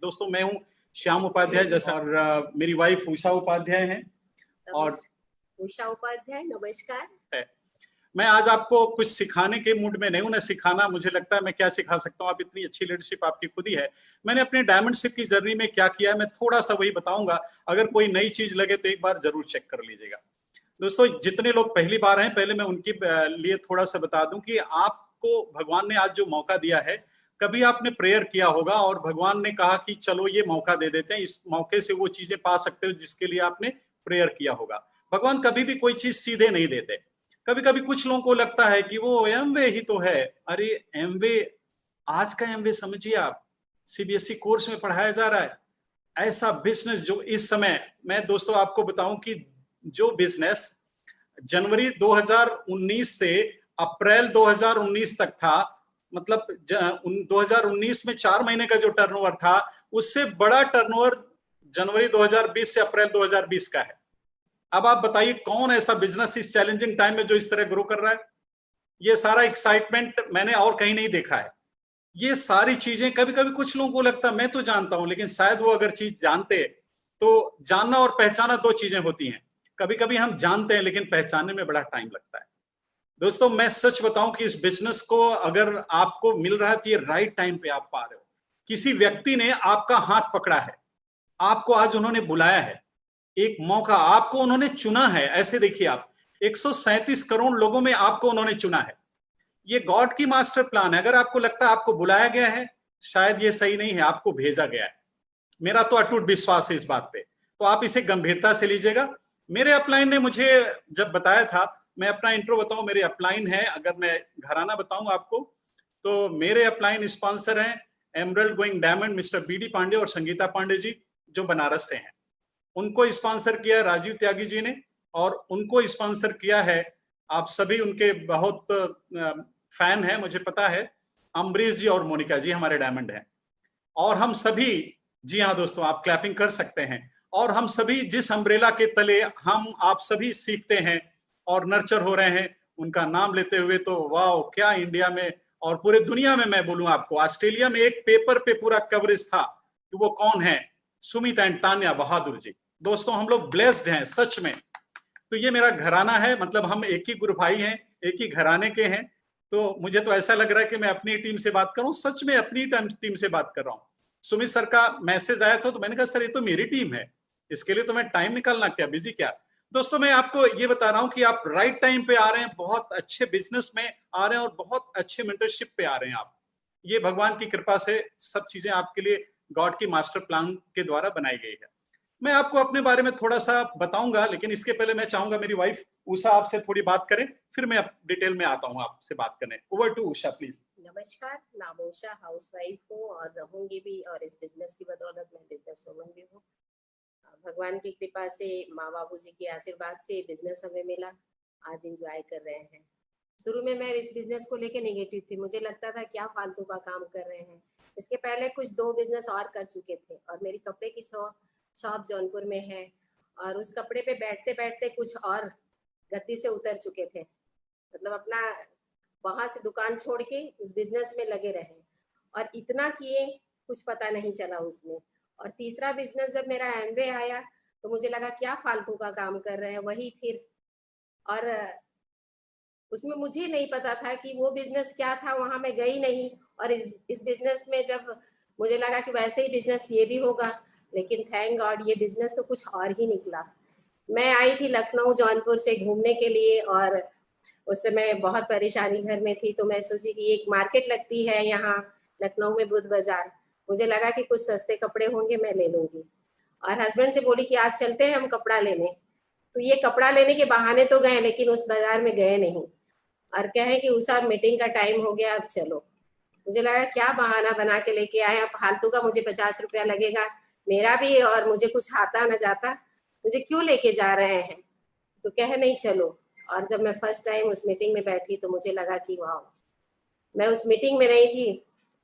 दोस्तों मैं हूँ श्याम उपाध्याय, जैसा और मेरी वाइफ उषा उपाध्याय हैं। और उषा उपाध्याय, नमस्कार। मैं आज आपको कुछ सिखाने के मूड में नहीं हूं, ना सिखाना, मुझे लगता है मैं क्या सिखा सकता हूं, आप इतनी अच्छी लीडरशिप आपकी खुद ही है। मैंने अपने डायमंडशिप की जर्नी में क्या किया है मैं थोड़ा सा वही बताऊंगा। अगर कोई नई चीज लगे तो एक बार जरूर चेक कर लीजिएगा। दोस्तों जितने लोग पहली बार हैं, पहले मैं उनके लिए थोड़ा सा बता दूं कि आपको भगवान ने आज जो मौका दिया है, कभी आपने प्रेयर किया होगा और भगवान ने कहा कि चलो ये मौका दे देते हैं, इस मौके से वो चीजें पा सकते हो जिसके लिए आपने प्रेयर किया होगा। भगवान कभी भी कोई चीज सीधे नहीं देते। कभी कभी कुछ लोगों को लगता है कि वो एमवे ही तो है। अरे एमवे, आज का एमवे समझिए आप, सीबीएसई कोर्स में पढ़ाया जा रहा है। ऐसा बिजनेस जो इस समय, मैं दोस्तों आपको बताऊं कि जो बिजनेस जनवरी 2019 से अप्रैल 2019 तक था, मतलब 2019 में 4 महीने का जो टर्नओवर था, उससे बड़ा टर्नओवर जनवरी 2020 से अप्रैल 2020 का है। अब आप बताइए कौन ऐसा बिजनेस इस चैलेंजिंग टाइम में जो इस तरह ग्रो कर रहा है। ये सारा एक्साइटमेंट मैंने और कहीं नहीं देखा है। ये सारी चीजें, कभी कभी कुछ लोगों को लगता है मैं तो जानता हूं, लेकिन शायद वो अगर चीज जानते, तो जानना और पहचाना दो चीजें होती हैं। कभी कभी हम जानते हैं लेकिन पहचानने में बड़ा टाइम लगता है। दोस्तों मैं सच बताऊं कि इस बिजनेस को अगर आपको मिल रहा है तो ये राइट टाइम पे आप पा रहे हो। किसी व्यक्ति ने आपका हाथ पकड़ा है, आपको आज उन्होंने बुलाया है, एक मौका आपको उन्होंने चुना है। ऐसे देखिए आप, 137 करोड़ लोगों में आपको उन्होंने चुना है। ये गॉड की मास्टर प्लान है। अगर आपको लगता है आपको बुलाया गया है, शायद ये सही नहीं है, आपको भेजा गया है। मेरा तो अटूट विश्वास है इस बात पे, तो आप इसे गंभीरता से लीजिएगा। मेरे अपलाइन ने मुझे जब बताया था, मैं अपना इंट्रो बताऊं, मेरे अपलाइन है, अगर मैं घराना बताऊं आपको तो मेरे अपलाइन स्पॉन्सर हैं emerald going diamond, mister BD Pandey और संगीता पांडे जी, जो बनारस से हैं। उनको स्पॉन्सर किया राजीव त्यागी जी ने, और उनको स्पॉन्सर किया है, आप सभी उनके बहुत फैन हैं मुझे पता है, अम्बरीश जी और मोनिका जी हमारे डायमंड हैं। और हम सभी, जी हाँ दोस्तों आप क्लैपिंग कर सकते हैं, और हम सभी जिस अम्ब्रेला के तले हम आप सभी सीखते हैं और नर्चर हो रहे हैं, उनका नाम लेते हुए तो वाह, क्या इंडिया में और पूरे दुनिया में, मैं बोलूं आपको, ऑस्ट्रेलिया में एक पेपर पे पूरा कवरेज था कि वो कौन है, सुमित एंड तान्या बहादुर जी। दोस्तों हम लोग ब्लेस्ड हैं सच में। तो ये मेरा घराना है, मतलब हम एक ही गुरु भाई हैं, एक ही घराने के हैं। तो मुझे तो ऐसा लग रहा है कि मैं अपनी टीम से बात कर रहा हूँ, सच में अपनी टीम से बात कर रहा हूँ। सुमित सर का मैसेज आया था तो मैंने कहा सर ये तो मेरी टीम है, इसके लिए तो मैं टाइम निकालना क्या, बिजी क्या। दोस्तों मैं आपको ये बता रहा हूँ कि आप राइट टाइम पे आ रहे हैं, बहुत अच्छे बिजनेस में आ रहे हैं और बहुत अच्छे मेंटरशिप पे आ रहे हैं आप। ये भगवान की कृपा से सब चीजें आपके लिए गॉड की मास्टर प्लान के द्वारा बनाई गई है। मैं आपको अपने बारे में थोड़ा सा बताऊंगा, लेकिन इसके पहले मैं चाहूंगा मेरी वाइफ उषा आपसे थोड़ी बात करें, फिर मैं डिटेल में आता हूं आपसे बात करने। Over to Usha please. नमस्कार, नाम उषा, हाउसवाइफ हूँ और रहूंगी भी, और इस बिजनेस की बदौलत मैं बिजनेस वुमन भी हूँ। भगवान की कृपा से, माँ बाबू जी के आशीर्वाद से बिजनेस हमें मिला, आज एंजॉय कर रहे हैं। शुरू में मैं इस बिजनेस को लेके नेगेटिव थी, मुझे लगता था क्या फालतू का काम कर रहे हैं। इसके पहले कुछ 2 बिजनेस और कर चुके थे, और मेरी कपड़े की शॉप जौनपुर में है, और उस कपड़े पे बैठते बैठते कुछ और गति से उतर चुके थे, मतलब अपना वहां से दुकान छोड़ के उस बिजनेस में लगे रहे, और इतना किए कुछ पता नहीं चला उसमें। और तीसरा बिजनेस जब मेरा एमवे आया तो मुझे लगा क्या फालतू का काम कर रहे हैं वही फिर, और उसमें मुझे नहीं पता था कि वो बिजनेस क्या था, वहां मैं गई नहीं। और इस बिजनेस में जब मुझे लगा कि वैसे ही बिजनेस ये भी होगा, लेकिन थैंक गॉड ये बिजनेस तो कुछ और ही निकला। मैं आई थी लखनऊ जौनपुर से घूमने के लिए, और उस समय बहुत परेशानी घर में थी, तो मैं सोची कि एक मार्केट लगती है यहाँ लखनऊ में, बुध बाजार। मुझे लगा कि कुछ सस्ते कपड़े होंगे, मैं ले लूंगी। और हस्बैंड से बोली कि आज चलते हैं हम कपड़ा लेने। तो ये कपड़ा लेने के बहाने तो गए, लेकिन उस बाजार में गए नहीं, और कहे कि उषा मीटिंग का टाइम हो गया अब चलो। मुझे लगा क्या बहाना बना के लेके आए, अब फालतू का मुझे 50 रुपया लगेगा मेरा भी, और मुझे कुछ आता न जाता, मुझे क्यों लेके जा रहे हैं। तो कहे नहीं चलो। और जब मैं फर्स्ट टाइम उस मीटिंग में बैठी तो मुझे लगा कि वाह, मैं उस मीटिंग में नहीं थी,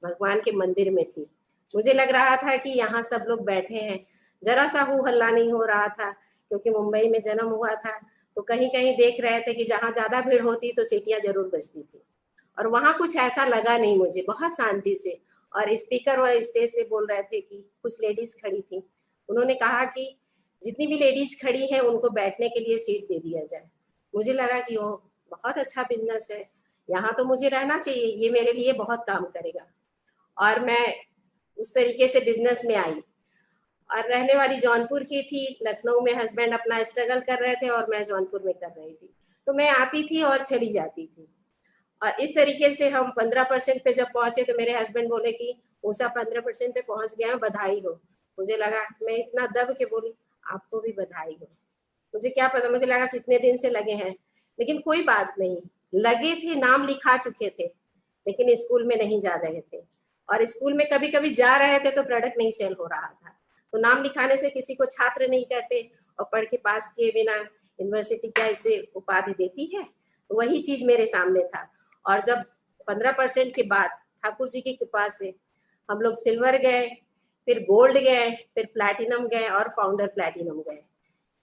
भगवान के मंदिर में थी। मुझे लग रहा था कि यहाँ सब लोग बैठे हैं, जरा सा हू हल्ला नहीं हो रहा था, क्योंकि मुंबई में जन्म हुआ था, तो कहीं कहीं देख रहे थे कि जहाँ ज्यादा भीड़ होती तो सीटियां जरूर बजती थी, और वहां कुछ ऐसा लगा नहीं मुझे, बहुत शांति से। और स्पीकर वह स्टेज से बोल रहे थे कि कुछ लेडीज खड़ी थी, उन्होंने कहा कि जितनी भी लेडीज खड़ी हैं उनको बैठने के लिए सीट दे दिया जाए। मुझे लगा कि वो बहुत अच्छा बिजनेस है, यहाँ तो मुझे रहना चाहिए, ये मेरे लिए बहुत काम करेगा। और मैं उस तरीके से बिजनेस में आई और रहने वाली जौनपुर की थी। लखनऊ में हस्बैंड अपना स्ट्रगल कर रहे थे और मैं जौनपुर में कर रही थी, तो मैं आती थी और चली जाती थी। और इस तरीके से हम 15% पे जब पहुंचे तो मेरे हस्बैंड बोले कि उषा 15% पे पहुंच गया, बधाई हो। मुझे लगा, मैं इतना दब के बोली आपको भी बधाई हो। मुझे क्या पता, मुझे लगा कितने दिन से लगे हैं, लेकिन कोई बात नहीं, लगे थे, नाम लिखा चुके थे, लेकिन स्कूल में नहीं जा रहे थे। और स्कूल में कभी कभी जा रहे थे तो प्रोडक्ट नहीं सेल हो रहा था। तो नाम लिखाने से किसी को छात्र नहीं करते, और पढ़ के पास किए बिना यूनिवर्सिटी क्या इसे उपाधि देती है। तो वही चीज मेरे सामने था। और जब 15% के बाद ठाकुर जी की कृपा से हम लोग सिल्वर गए, फिर गोल्ड गए, फिर प्लैटिनम गए और फाउंडर प्लैटिनम गए।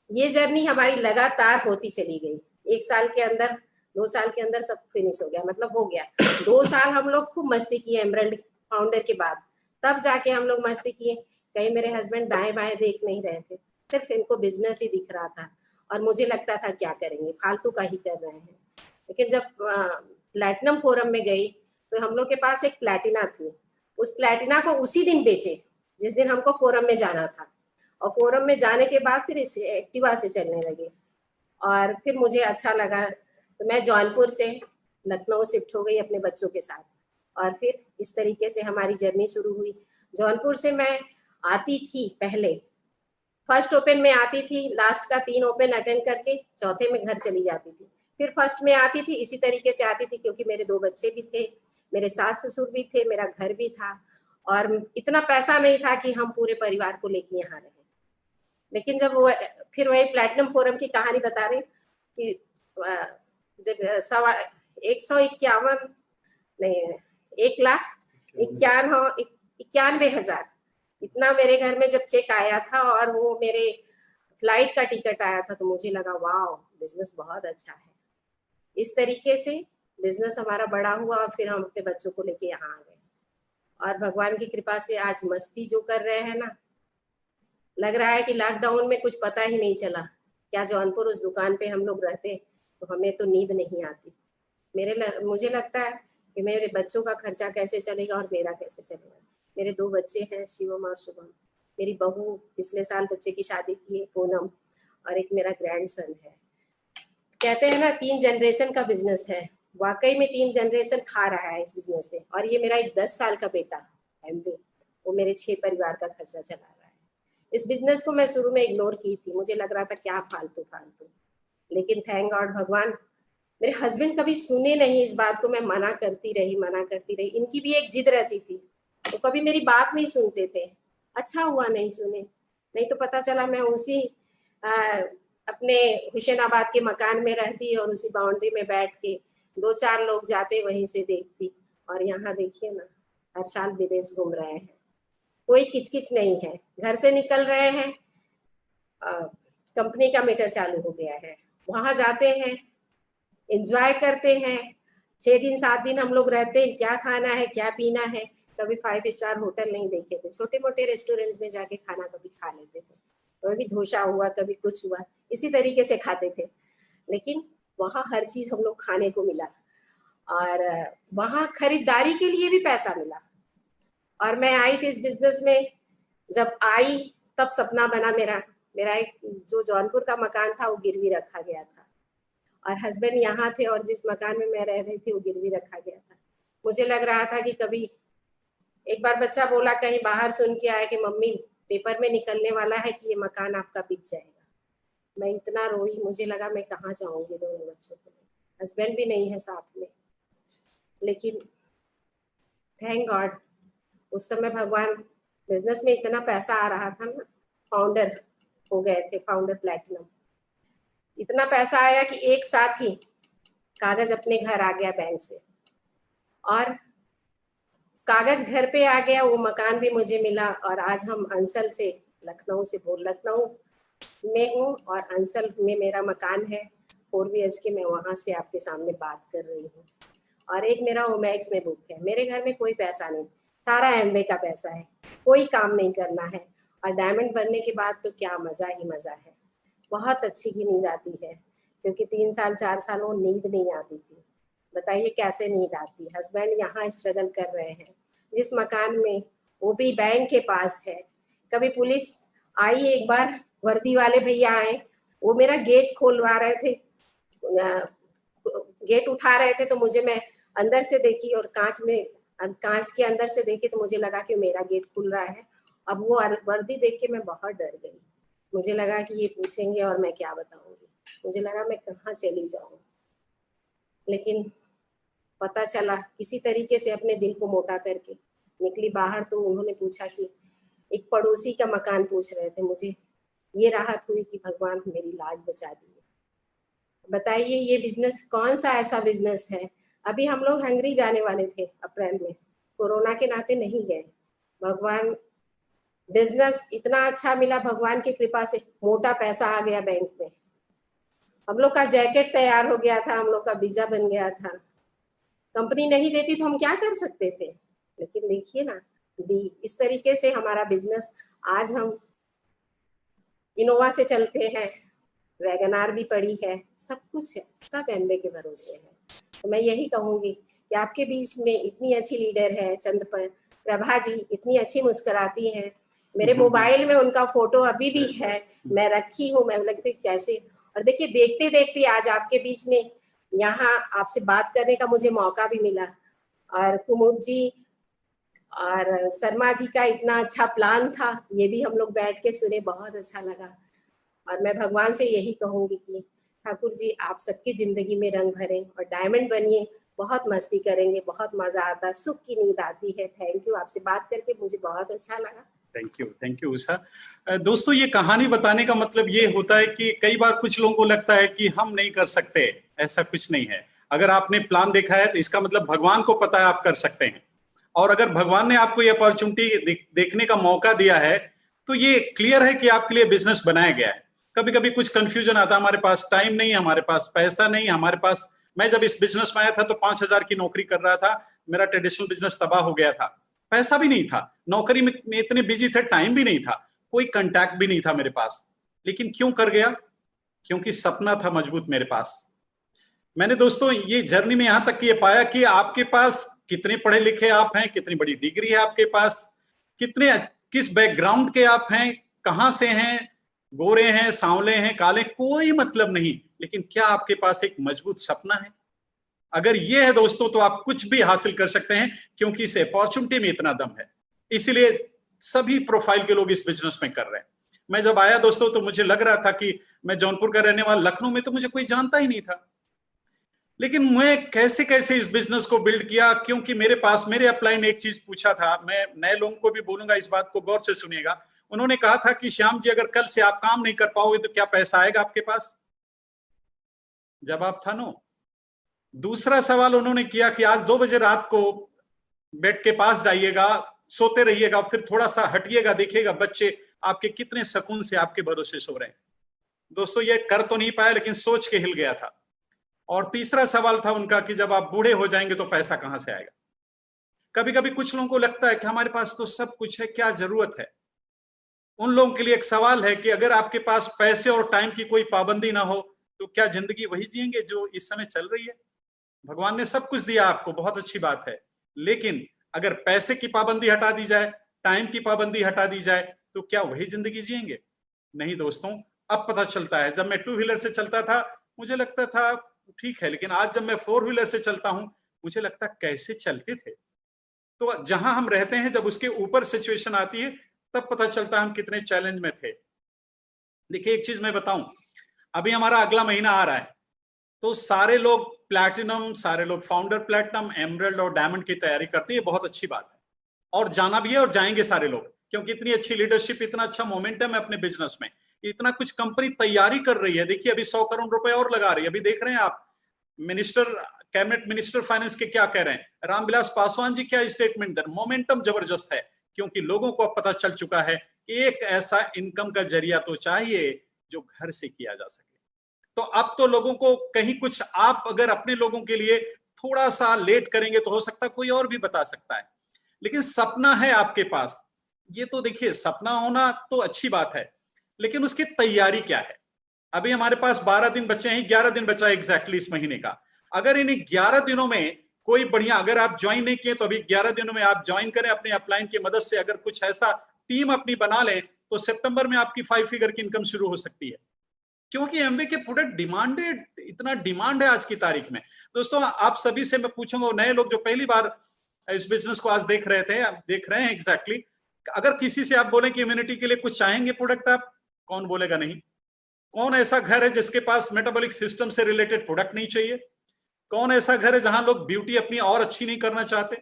ये जर्नी हमारी लगातार होती चली गई। 1 साल के अंदर, 2 साल के अंदर सब फिनिश हो गया, मतलब हो गया। 2 साल हम लोग खूब मस्ती किए एमरल्ड फाउंडर के बाद, तब जाके हम लोग मस्ती किए। कहीं मेरे हस्बैंड दाएं बाएं देख नहीं रहे थे, सिर्फ इनको बिजनेस ही दिख रहा था। और मुझे लगता था क्या करेंगे, फालतू का ही कर रहे हैं। लेकिन जब प्लैटिनम फोरम में गई तो हम लोग के पास एक प्लैटिना थी। उस प्लैटिना को उसी दिन बेचे जिस दिन हमको फोरम में जाना था। और फोरम में जाने के बाद फिर इसे एक्टिवा से चलने लगे और फिर मुझे अच्छा लगा, तो मैं जौनपुर से लखनऊ शिफ्ट हो गई अपने बच्चों के साथ। और फिर इस तरीके से हमारी जर्नी शुरू हुई। जौनपुर से मैं आती थी, पहले फर्स्ट ओपन में आती थी, लास्ट का 3 ओपन अटेंड करके चौथे में घर चली जाती थी। फिर फर्स्ट में आती थी, इसी तरीके से आती थी, क्योंकि मेरे 2 बच्चे भी थे, मेरे सास ससुर भी थे, मेरा घर भी था और इतना पैसा नहीं था कि हम पूरे परिवार को लेके यहाँ रहे। लेकिन जब वो फिर वही प्लैटिनम फोरम की कहानी बता रही कि जब 151 नहीं 1,91,000 इतना मेरे घर में जब चेक आया था और वो मेरे फ्लाइट का टिकट आया था, तो मुझे लगा वाह, बिजनेस बहुत अच्छा है। इस तरीके से बिजनेस हमारा बड़ा हुआ और फिर हम अपने बच्चों को लेके यहाँ आ गए। और भगवान की कृपा से आज मस्ती जो कर रहे हैं ना, लग रहा है कि लॉकडाउन में कुछ पता ही नहीं चला। क्या जौनपुर उस दुकान पे हम लोग रहते तो हमें तो नींद नहीं आती। मुझे लगता है कि मेरे बच्चों का खर्चा कैसे चलेगा और मेरा कैसे चलेगा। मेरे 2 बच्चे हैं, शिवम और शुभम। मेरी बहू पिछले साल बच्चे की शादी की है, पूनम, और एक मेरा ग्रैंडसन है। कहते हैं ना 3 जनरेशन का बिजनेस है, वाकई में 3 जनरेशन खा रहा है इस बिजनेस से। और ये मेरा एक 10 साल का बेटा एमवे, वो मेरे 6 परिवार का खर्चा चला रहा है। इस बिजनेस को मैं शुरू में इग्नोर की थी, मुझे लग रहा था क्या फालतू फालतू, लेकिन थैंक गॉड भगवान, मेरे हस्बैंड कभी सुने नहीं इस बात को। मैं मना करती रही। इनकी भी एक जिद रहती थी, तो कभी मेरी बात नहीं सुनते थे। अच्छा हुआ नहीं सुने, नहीं तो पता चला मैं उसी अपने हुसैनाबाद के मकान में रहती और उसी बाउंड्री में बैठ के 2-4 लोग जाते वहीं से देखती। और यहाँ देखिए ना, हर साल विदेश घूम रहे हैं, कोई किचकिच नहीं है, घर से निकल रहे हैं, कंपनी का मीटर चालू हो गया है, वहां जाते हैं, एंजॉय करते हैं। 6 दिन 7 दिन हम लोग रहते हैं, क्या खाना है क्या पीना है। कभी 5 स्टार होटल नहीं देखे थे, छोटे मोटे रेस्टोरेंट में जाके खाना कभी खा लेते थे, कभी डोसा हुआ, कभी कुछ हुआ, इसी तरीके से खाते थे। लेकिन वहाँ हर चीज हम लोग खाने को मिला और वहाँ खरीदारी के लिए भी पैसा मिला। और मैं आई थी इस बिजनेस में, जब आई तब सपना बना मेरा एक जो जौनपुर का मकान था वो गिरवी रखा गया था, और हस्बैंड यहाँ थे और जिस मकान में मैं रह रही थी वो गिरवी रखा गया था। मुझे लग रहा था कि कभी एक बार बच्चा बोला कहीं बाहर सुन के आया कि मम्मी पेपर में निकलने वाला है कि ये मकान आपका बिक जाएगा। मैं इतना रोई, मुझे लगा मैं कहाँ जाऊंगी दोनों बच्चों को, हस्बैंड भी नहीं है साथ में। लेकिन थैंक गॉड उस समय भगवान, बिजनेस में इतना पैसा आ रहा था ना, फाउंडर हो गए थे, फाउंडर प्लैटिनम, इतना पैसा आया कि एक साथ ही कागज अपने घर आ गया बैंक से, और कागज घर पे आ गया, वो मकान भी मुझे मिला। और आज हम अंसल से लखनऊ में हूँ और अंसल में मेरा मकान है 4 BHK, मैं वहाँ से आपके सामने बात कर रही हूँ। और एक मेरा ओमैक्स में बुक है। मेरे घर में कोई पैसा नहीं, सारा एमवे का पैसा है, कोई काम नहीं करना है। और डायमंड बनने के बाद तो क्या मजा ही मजा है, बहुत अच्छी की नींद आती है, क्योंकि 3 साल 4 साल वो नींद नहीं आती थी। बताइए कैसे नींद आती। हस्बैंड यहाँ स्ट्रगल कर रहे हैं जिस मकान में, वो भी बैंक के पास है। कभी पुलिस आई, एक बार वर्दी वाले भैया आए, वो मेरा गेट खोलवा रहे थे, गेट उठा रहे थे, तो मैं अंदर से देखी और कांच के अंदर से देखी तो मुझे लगा कि मेरा गेट खुल रहा है। अब वो वर्दी देख के मैं बहुत डर गई, मुझे लगा कि ये पूछेंगे और मैं क्या बताऊंगी, मुझे लगा मैं कहाँ चली जाऊँ। लेकिन पता चला किसी तरीके से अपने दिल को मोटा करके निकली बाहर। तो उन्होंने पूछा कि एक पड़ोसी का मकान पूछ रहे थे, मुझे ये राहत हुई कि भगवान मेरी लाज बचा दी। बताइए ये बिजनेस कौन सा ऐसा बिजनेस है। अभी हम लोग हंगरी जाने वाले थे अप्रैल में, कोरोना के नाते नहीं गए। भगवान, बिजनेस इतना अच्छा मिला भगवान की कृपा से, मोटा पैसा आ गया बैंक में, हम लोग का जैकेट तैयार हो गया था, हम लोग का वीजा बन गया था। कंपनी नहीं देती तो हम क्या कर सकते थे, लेकिन देखिए ना दी। इस तरीके से हमारा बिजनेस, आज हम इनोवा से चलते हैं, वैगनार भी पड़ी है, सब कुछ है, सब एमवे के भरोसे है। तो मैं यही कहूंगी कि आपके बीच में इतनी अच्छी लीडर है प्रभा जी, इतनी अच्छी मुस्कुराती हैं। मेरे मोबाइल में उनका फोटो अभी भी है, मैं रखी हूँ। मैं लगती कैसे, और देखिए देखते देखते आज आपके बीच में यहाँ आपसे बात करने का मुझे मौका भी मिला। और कुमुद जी और शर्मा जी का इतना अच्छा प्लान था, ये भी हम लोग बैठ के सुने, बहुत अच्छा लगा। और मैं भगवान से यही कहूंगी कि ठाकुर जी आप सबकी जिंदगी में रंग भरें और डायमंड बनिए, बहुत मस्ती करेंगे, बहुत मजा आता है, सुख की नींद आती है। थैंक यू, आपसे बात करके मुझे बहुत अच्छा लगा। Thank you Usha. दोस्तों ये कहानी बताने का मतलब ये होता है कि कई बार कुछ लोगों को लगता है कि हम नहीं कर सकते, ऐसा कुछ नहीं है। अगर आपने प्लान देखा है तो इसका मतलब भगवान को पता है आप कर सकते हैं। और अगर भगवान ने आपको ये अपॉर्चुनिटी देखने का मौका दिया है तो ये क्लियर है कि आपके लिए बिजनेस बनाया गया है। कभी कभी कुछ कंफ्यूजन आता है, हमारे पास टाइम नहीं, हमारे पास पैसा नहीं, हमारे पास, मैं जब इस बिजनेस में आया था तो 5,000 की नौकरी कर रहा था, मेरा ट्रेडिशनल बिजनेस तबाह हो गया था, पैसा भी नहीं था, नौकरी में इतने बिजी थे, टाइम भी नहीं था, कोई कांटेक्ट भी नहीं था मेरे पास। लेकिन क्यों कर गया? क्योंकि सपना था मजबूत मेरे पास। मैंने दोस्तों ये जर्नी में यहां तक ये पाया कि आपके पास कितने पढ़े लिखे आप हैं, कितनी बड़ी डिग्री है आपके पास, किस बैकग्राउंड के आप हैं, कहां से हैं, गोरे हैं, सांवले हैं, काले, कोई मतलब नहीं, लेकिन क्या आपके पास एक मजबूत सपना है? अगर ये है दोस्तों तो आप कुछ भी हासिल कर सकते हैं, क्योंकि इस अपॉर्चुनिटी में इतना दम है। इसीलिए सभी प्रोफाइल के लोग इस बिजनेस में कर रहे हैं। मैं जब आया दोस्तों तो मुझे लग रहा था कि मैं जौनपुर का रहने वाला, लखनऊ में तो मुझे कोई जानता ही नहीं था, लेकिन मैं कैसे कैसे इस बिजनेस को बिल्ड किया, क्योंकि मेरे पास, मेरे अपलाइन एक चीज पूछा था, मैं नए लोगों को भी बोलूंगा, इस बात को गौर से सुनिएगा। उन्होंने कहा था कि श्याम जी अगर कल से आप काम नहीं कर पाओगे तो क्या पैसा आएगा आपके पास? जवाब था नो। दूसरा सवाल उन्होंने किया कि आज 2 बजे रात को बेड के पास जाइएगा, सोते रहिएगा, फिर थोड़ा सा हटिएगा, देखिएगा बच्चे आपके कितने सुकून से आपके भरोसे सो रहे हैं। दोस्तों ये कर तो नहीं पाया, लेकिन सोच के हिल गया था। और तीसरा सवाल था उनका कि जब आप बूढ़े हो जाएंगे तो पैसा कहां से आएगा? कभी कभी कुछ लोगों को लगता है कि हमारे पास तो सब कुछ है, क्या जरूरत है? उन लोगों के लिए एक सवाल है कि अगर आपके पास पैसे और टाइम की कोई पाबंदी ना हो तो क्या जिंदगी वही जिएंगे जो इस समय चल रही है? भगवान ने सब कुछ दिया आपको, बहुत अच्छी बात है, लेकिन अगर पैसे की पाबंदी हटा दी जाए, टाइम की पाबंदी हटा दी जाए, तो क्या वही जिंदगी जिएंगे? नहीं दोस्तों। अब पता चलता है, जब मैं 2 व्हीलर से चलता था मुझे लगता था ठीक है, लेकिन आज जब मैं 4 व्हीलर से चलता हूं मुझे लगता कैसे चलते थे। तो जहां हम रहते हैं, जब उसके ऊपर सिचुएशन आती है तब पता चलता है हम कितने चैलेंज में थे। देखिए एक चीज मैं बताऊं, अभी हमारा अगला महीना आ रहा है, तो सारे लोग प्लैटिनम, सारे लोग फाउंडर प्लैटिनम, एमरल्ड और डायमंड की तैयारी करते हैं, ये बहुत अच्छी बात है, और जाना भी है और जाएंगे सारे लोग, क्योंकि इतनी अच्छी लीडरशिप, इतना अच्छा मोमेंटम है अपने बिजनेस में, इतना कुछ कंपनी तैयारी कर रही है। देखिए अभी 100 करोड़ रुपए और लगा रही है, अभी देख रहे हैं आप मिनिस्टर, कैबिनेट मिनिस्टर फाइनेंस के क्या कह रहे हैं, रामविलास पासवान जी क्या स्टेटमेंट दे, मोमेंटम जबरदस्त है, क्योंकि लोगों को अब पता चल चुका है कि एक ऐसा इनकम का जरिया तो चाहिए जो घर से किया जा सके। तो अब तो लोगों को कहीं कुछ, आप अगर अपने लोगों के लिए थोड़ा सा लेट करेंगे तो हो सकता है कोई और भी बता सकता है। लेकिन सपना है आपके पास, ये तो देखिए सपना होना तो अच्छी बात है, लेकिन उसकी तैयारी क्या है। अभी हमारे पास 12 दिन बचे हैं, 11 दिन बचा है एग्जैक्टली इस महीने का। अगर इन 11 दिनों में कोई बढ़िया, अगर आप ज्वाइन नहीं किए तो अभी 11 दिनों में आप ज्वाइन करें अपने अपलाइन की मदद से। अगर कुछ ऐसा टीम अपनी बना लें तो सितंबर में आपकी 5 फिगर की इनकम शुरू हो सकती है, क्योंकि एमवे के प्रोडक्ट डिमांडेड, इतना डिमांड है आज की तारीख में। दोस्तों आप सभी से मैं पूछूंगा, नए लोग जो पहली बार इस बिजनेस को आज देख रहे थे, आप देख रहे हैं एग्जैक्टली, अगर किसी से आप बोले कि इम्यूनिटी के लिए कुछ चाहेंगे प्रोडक्ट, आप कौन बोलेगा नहीं? कौन ऐसा घर है जिसके पास मेटाबॉलिक सिस्टम से रिलेटेड प्रोडक्ट नहीं चाहिए? कौन ऐसा घर है जहां लोग ब्यूटी अपनी और अच्छी नहीं करना चाहते?